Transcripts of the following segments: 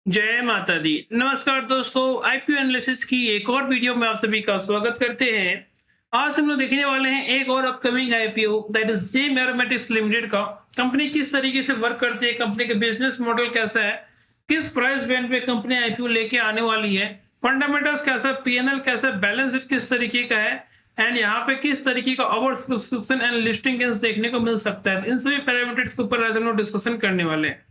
जय माता दी। नमस्कार दोस्तों, आईपीओ एनालिसिस की एक और वीडियो में आप सभी का स्वागत करते हैं। आज हम लोग देखने वाले हैं एक और upcoming IPO that is Gem Aromatics Limited का। कंपनी किस तरीके से वर्क करती है, कंपनी का बिजनेस मॉडल कैसा है, किस प्राइस बैंड पे कंपनी आईपीओ लेके आने वाली है, फंडामेंटल्स कैसा, पीएनएल कैसा, बैलेंस शीट किस तरीके का है एंड यहाँ पे किस तरीके का ओवर सब्सक्रिप्शन एंड लिस्टिंग देखने को मिल सकता है। इन सभी पैरामीटर्स के ऊपर आज हम लोग डिस्कशन करने वाले हैं।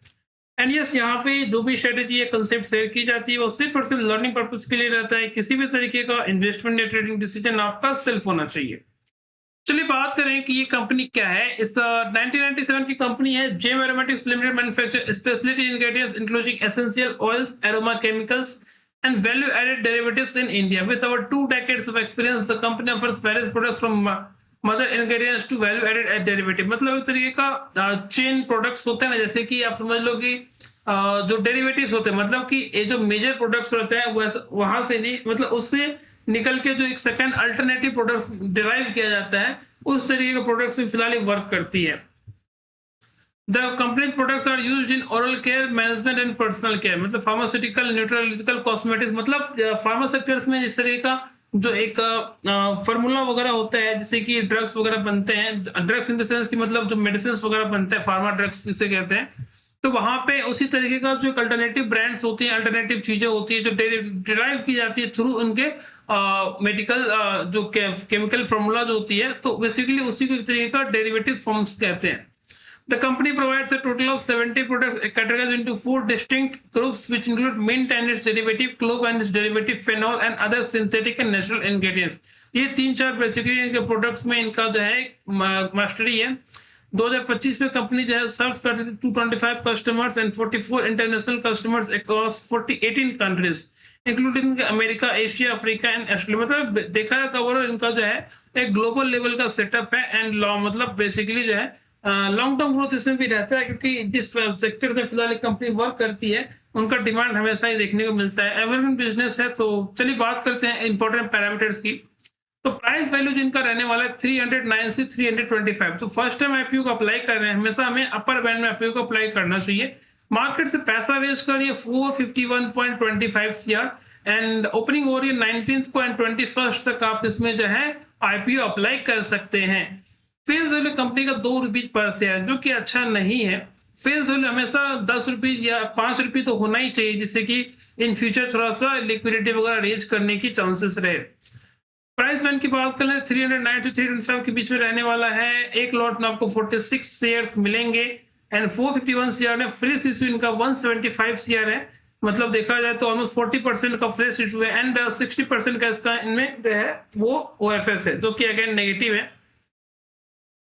एंड यस, यहाँ पे जो भी स्ट्रेटेजी या कंसेप्ट शेयर की जाती है वो सिर्फ और सिर्फ लर्निंग पर्पज के लिए रहता है। किसी भी तरीके का इन्वेस्टमेंट या ट्रेडिंग डिसीजन आपका सेल्फ होना चाहिए। चलिए बात करें कि ये कंपनी क्या है। इस 1997 की कंपनी है। Gem Aromatics Limited manufacture speciality ingredients including essential oils, aroma chemicals and value added derivatives in India. With over 2 decades of experience, the company offers various products from mother ingredients to value added derivative. मतलब एक तरीके का chain products होते हैं ना, जैसे कि आप समझ लो कि जो डेरिवेटिव्स होते हैं, मतलब कि ये जो मेजर प्रोडक्ट्स होते हैं वहां से नहीं, मतलब उससे निकल के जो एक सेकंड अल्टरनेटिव प्रोडक्ट डिराइव किया जाता है, उस तरीके का प्रोडक्ट्स में फिलहाल वर्क करती है। The company's products are used in oral care, management and personal care. मतलब फार्मास्यूटिकल, न्यूट्रोलॉजिकल, कॉस्मेटिक्स, मतलब फार्मा सेक्टर्स में जिस तरह का जो एक फार्मूला वगैरह होता है, जैसे कि ड्रग्स वगैरह बनते हैं, ड्रग्स इन द सेंस कि मतलब जो मेडिसिन वगैरह बनते हैं, फार्मा ड्रग्स जिसे कहते हैं, तो वहां पे उसी तरीके का जो अल्टरनेटिव ब्रांड्स होती हैं, अल्टरनेटिव चीजें होती है जो डिराइव की जाती है थ्रू उनके मेडिकल जो केमिकल फार्मूला जो होती है, तो बेसिकली उसी को एक तरीके का डेरिवेटिव फॉर्म्स कहते हैं। The company provides a total of 70 products categorized into 4 distinct groups, which include mint and its derivative, clove and its derivative, phenol and other synthetic and natural ingredients. ये 3-4 basically इनके products में इनका जो है mastery है। 2025 में company जो है सर्व करती थी 225 customers and 44 international customers across 18 countries including America, Asia, Africa and Australia. मतलब देखा जाए तो ओवरऑल इनका जो है एक ग्लोबल लेवल का सेटअप है एंड मतलब बेसिकली जो है लॉन्ग टर्म ग्रोथ इसमें भी रहता है, क्योंकि जिस सेक्टर से फिलहाल कंपनी वर्क करती है उनका डिमांड हमेशा ही देखने को मिलता है। एवरग्रीन बिजनेस है। तो चलिए बात करते हैं इंपॉर्टेंट पैरामीटर्स की। तो प्राइस वैल्यू जिनका रहने वाला है 309 से 325। तो फर्स्ट टाइम आईपीओ को अप्लाई कर रहे हैं, हमेशा हमें अपर बैंड में आईपीओ को अप्लाई करना चाहिए। मार्केट से पैसा रेज करिए 451.25 सीआर एंड ओपनिंग हो रही है 19th को एंड 21st तक आप इसमें जो है आईपीओ अप्लाई कर सकते हैं। फेस वैल्यू कंपनी का ₹2 पर शेयर, जो कि अच्छा नहीं है। फेस वैल्यू हमेशा ₹10 या ₹5 तो होना ही चाहिए, जिससे कि इन फ्यूचर थोड़ा सा लिक्विडिटी वगैरह रेज करने की चांसेस रहे। प्राइस बैंड की बात करें 309 to 325 के बीच में रहने वाला है। एक लॉट में आपको 46 शेयर्स मिलेंगे एंड 451 सीआर है। फ्रेश इश्यू इनका 175 सीआर है। मतलब देखा जाए तो ऑलमोस्ट 40% का फ्रेश इश्यू है एंड 60% का इसका इनमें जो है वो ओएफएस है, जो कि अगेन नेगेटिव है।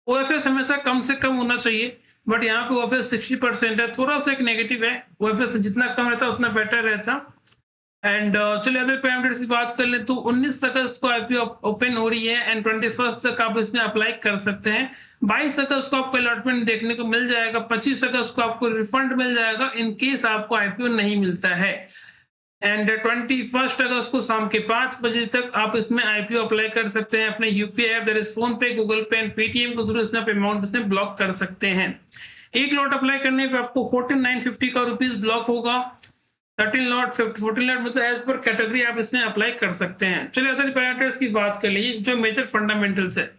ओएफएस हमेशा कम से कम होना चाहिए, बट यहाँ पे ओएफएस 60% है, थोड़ा सा एक नेगेटिव है। ओएफएस जितना कम रहता है उतना बेटर रहता। एंड चलिए अदर पैरामीटर्स की बात कर लें तो 19 अगस्त को आईपीओ ओपन हो रही है एंड 21 तक आप इसमें अप्लाई कर सकते हैं। 22 अगस्त को आपको अलॉटमेंट देखने को मिल जाएगा। 25 अगस्त को आपको रिफंड मिल जाएगा इन केस आपको आईपीओ नहीं मिलता है। एंड 21 अगस्त को शाम के 5 बजे तक आप इसमें आईपीओ अप्लाई कर सकते हैं। अपने UPI app that is phone पे, गूगल पे एंड पेटीएम के थ्रू इसमें अमाउंट इसमें ब्लॉक कर सकते हैं। एक लॉट अप्लाई करने पे आपको 14,950 का रुपीज ब्लॉक होगा। 13 लॉट 14 लॉट मतलब एज पर कैटेगरी आप इसमें अप्लाई कर सकते हैं। चलिए अदर पैरामीटर्स की बात कर लीजिए, जो मेजर फंडामेंटल्स है।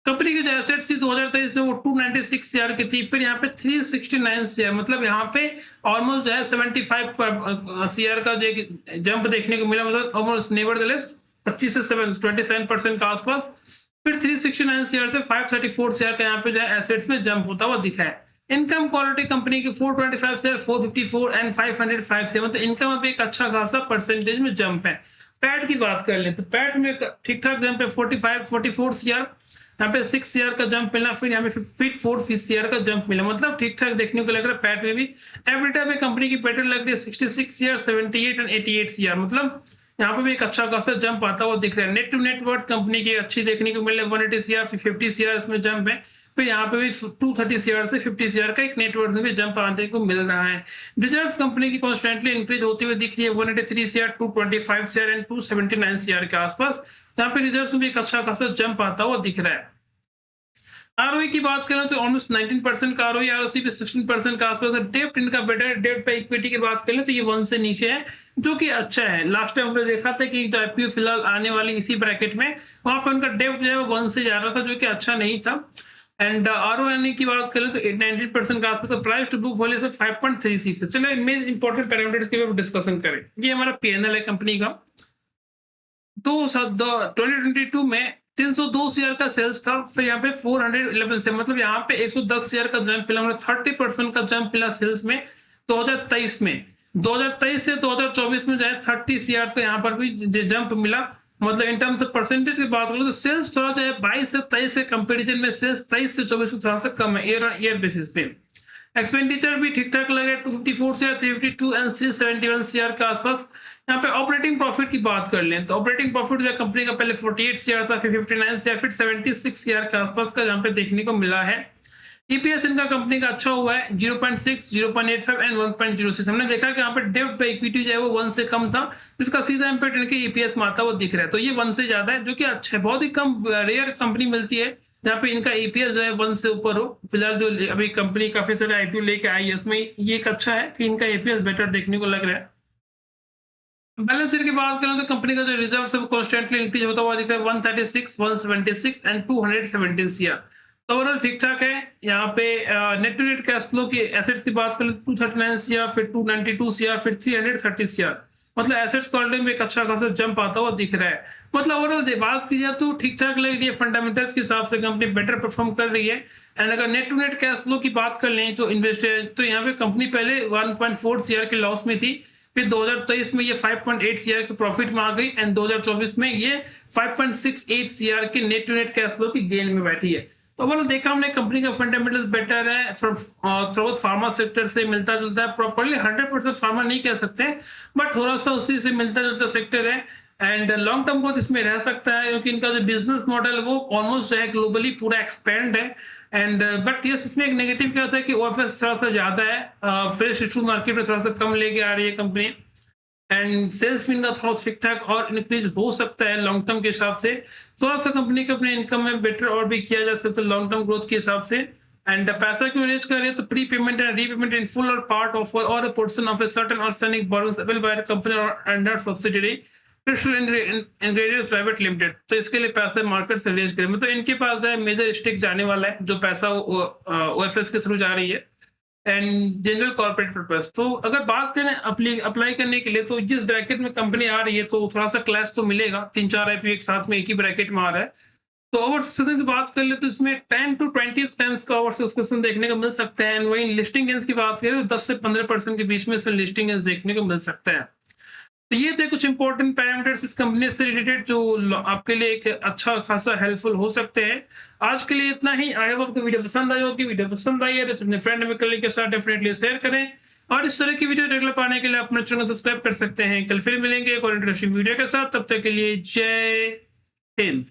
कंपनी की जो एसेट्स थी 2023 में वो 296 सीआर की थी, फिर यहाँ पे 369 सीआर, मतलब यहाँ पे ऑलमोस्ट जो है 75 सीआर का जो जंप देखने को मिला, मतलब ऑलमोस्ट नेवरदलेस 25 से 27% के आसपास। फिर 369 सीआर से 534 सीआर का यहाँ पे जो है एसेट्स में जंप होता हुआ दिखा है। इनकम क्वालिटी कंपनी की 425 सीआर, 454 एंड 505 सीआर, मतलब इनकम में एक अच्छा खासा परसेंटेज में जंप है। पैट की बात कर ले तो पैट में ठीक ठाक जंप है, 44 सीआर, यहाँ पे 6 सीआर का जंप मिला, फिर यहाँ पे 4 सीआर का जंप मिला, मतलब ठीक ठाक देखने को लग रहा है। पैट में भी एबिटा में कंपनी की पैटर्न लग रही है 66 सीआर, 78 एंड 88 सीआर, मतलब यहाँ पे भी एक अच्छा खासा जंप आता हुआ दिख रहा है। Net to net worth company की अच्छी देखने को मिल रही है, 180 सीआर, 50 सीआर इसमें जंप है। फिर यहाँ पे भी 230 सीआर से 50 सीआर का एक नेटवर्थ में भी जंप आने को मिल रहा है। रिजर्व्स कंपनी की कॉन्स्टेंटली इंक्रीज होती हुई दिख रही है, 183 सीआर, 225 सीआर एंड 279 सीआर के आसपास। यहाँ पे रिजर्व्स में भी एक अच्छा खासा जंप आता हुआ दिख रहा है। आरओई की बात करें तो ऑलमोस्ट 19% का आरओई, आरओसी पे 16% का आसपास है। डेब्ट इनका बेटर, डेब्ट पे इक्विटी की बात करें तो ये 1 से नीचे है, जो कि अच्छा है। लास्ट टाइम हमने देखा था कि जो आईपीओ फिलहाल आने वाली इसी ब्रैकेट में, वहां पे उनका डेब्ट जो है वो 1 से जा रहा था, जो कि अच्छा नहीं था। एंड आरओएनए की बात करें तो 19% का आसपास, प्राइस टू बुक वैल्यू से 5.36 है। चलिए इनमें इंपॉर्टेंट पैरामीटर्स के ऊपर डिस्कशन करें। ये हमारा पीएनएल है कंपनी का। 2022 में 302 शेयर का सेल्स था, फिर यहाँ पे 411 से, मतलब यहाँ पे 110 शेयर का जंप मिला, मतलब 30% का जंप मिला सेल्स में 2023 में। 2023 से 2024 में जो है 30 शेयर का यहाँ पर भी जंप मिला। मतलब इन टर्म्स ऑफ परसेंटेज की बात करूँ तो सेल्स थोड़ा जो है 22 से 23 के कंपेरिजन में सेल्स 23 से 24 थोड़ा सा कम है ईयर ऑन ईयर बेसिस पे। एक्सपेंडिचर भी ठीक ठाक लगे, 254 से 352 एंड 371 सीआर के आसपास। यहाँ पे ऑपरेटिंग प्रॉफिट की बात कर लें तो ऑपरेटिंग प्रॉफिट जो कंपनी का पहले 48 सीआर था, फिर 59 सीआर, फिर 76 सीआर के आसपास का यहाँ पे देखने को मिला है। ईपीएस इनका कंपनी का अच्छा हुआ है, 0.6, 0.85 एंड 1.06। हमने देखा कि यहाँ पे डेब्ट पे इक्विटी जो है वो 1 से कम था, जिसका सीधा इंपैक्ट इनके ईपीएस में आता वो दिख रहा है। तो ये 1 से ज्यादा है, जो कि अच्छा है। बहुत ही कम रेयर कंपनी मिलती है जहाँ पे इनका ईपीएस जो है 1 से ऊपर हो। फिलहाल जो अभी कंपनी काफी सारे आईपीओ लेके आई है, उसमें ये एक अच्छा है कि इनका ईपीएस बेटर देखने को लग रहा है। बैलेंस शीट की बात करें तो कंपनी का जो रिजर्व है वो कॉन्स्टेंटली इंक्रीज होता हुआ दिख रहा है, 136, 176 एंड 217 सीआर। तो ओवरऑल ठीक ठाक है। यहाँ पे net to net cash flow की एसेट्स की बात करें तो 239 सीआर, फिर 292 सीआर, फिर 330 सीआर। मतलब एसेट्स क्वालिटी में एक अच्छा खासा जंप आता हुआ दिख रहा है। मतलब ओवरऑल बात की जाए तो ठीक ठाक लग रही है, फंडामेंटल्स के हिसाब से कंपनी बेटर परफॉर्म कर रही है। एंड अगर net to net cash flow की बात कर लें तो इन्वेस्टर तो यहाँ पे कंपनी पहले 1.4 सीआर के लॉस में थी, फिर 2023 में ये 5.8 सीआर के प्रॉफिट में आ गई, एंड 2024 में ये 5.68 सीआर के net to net cash flow की गेन में बैठी है। तो ओवरऑल देखा हमने कंपनी का फंडामेंटल्स बेटर है, फ्रॉम थ्रू फार्मा सेक्टर से मिलता जुलता है। प्रॉपर्ली 100% फार्मा नहीं कह सकते, बट थोड़ा सा उसी से मिलता जुलता सेक्टर है। एंड लॉन्ग टर्म ग्रोथ इसमें रह सकता है, क्योंकि इनका जो बिजनेस मॉडल वो ऑलमोस्ट जो है ग्लोबली पूरा एक्सपेंड है। एंड बट यस, इसमें एक नेगेटिव क्या होता है कि ओएफएस थोड़ा सा ज्यादा है, फ्रेश इशू मार्केट में थोड़ा सा कम लेके आ रही है कंपनी। एंड सेल्स भी इनका थोड़ा ठीक ठाक और इंक्रीज हो सकता है लॉन्ग टर्म के हिसाब से। थोड़ा सा कंपनी के अपने इनकम में बेटर और भी किया जा सकता है लॉन्ग टर्म ग्रोथ के हिसाब से। एंड पैसा क्यों रेज कर रहे हैं तो prepayment and repayment in full और पार्ट ऑफ और a portion of a certain outstanding borrowings available by the company और under subsidiary Crystal Ingredients Private Limited. तो इसके लिए पैसा मार्केट से रेज करें, मतलब इनके पास जो है मेजर स्टेक जाने वाला है, जो पैसा ओएफएस के थ्रू जा रही है एंड जनरल कॉर्पोरेट पर्पस। तो अगर बात करें अप्लाई करने के लिए तो जिस ब्रैकेट में कंपनी आ रही है तो थोड़ा सा क्लैश तो मिलेगा, 3-4 आईपीओ एक साथ में एक ही ब्रैकेट में आ रहा है। तो ओवर सब्सक्रिप्शन की बात कर ले तो इसमें 10 to 20 टाइम्स का ओवर सब्सक्रिप्शन देखने को मिल सकता है। वहीं लिस्टिंग गेंस की बात करें तो 10 से 15% के बीच में से लिस्टिंग गेंस देखने को मिल सकता है। तो ये थे कुछ इंपॉर्टेंट पैरामीटर्स इस कंपनी से रिलेटेड, जो आपके लिए एक अच्छा खासा हेल्पफुल हो सकते हैं। आज के लिए इतना ही। आई होप आपको वीडियो पसंद आई होगी। वीडियो पसंद आई है तो अपने फ्रेंड में कलीग के साथ डेफिनेटली शेयर करें, और इस तरह की वीडियो रेगुलर पाने के लिए अपने चैनल सब्सक्राइब कर सकते हैं। कल फिर मिलेंगे एक और इंटरेस्टिंग वीडियो के साथ, तब तक के लिए जय हिंद।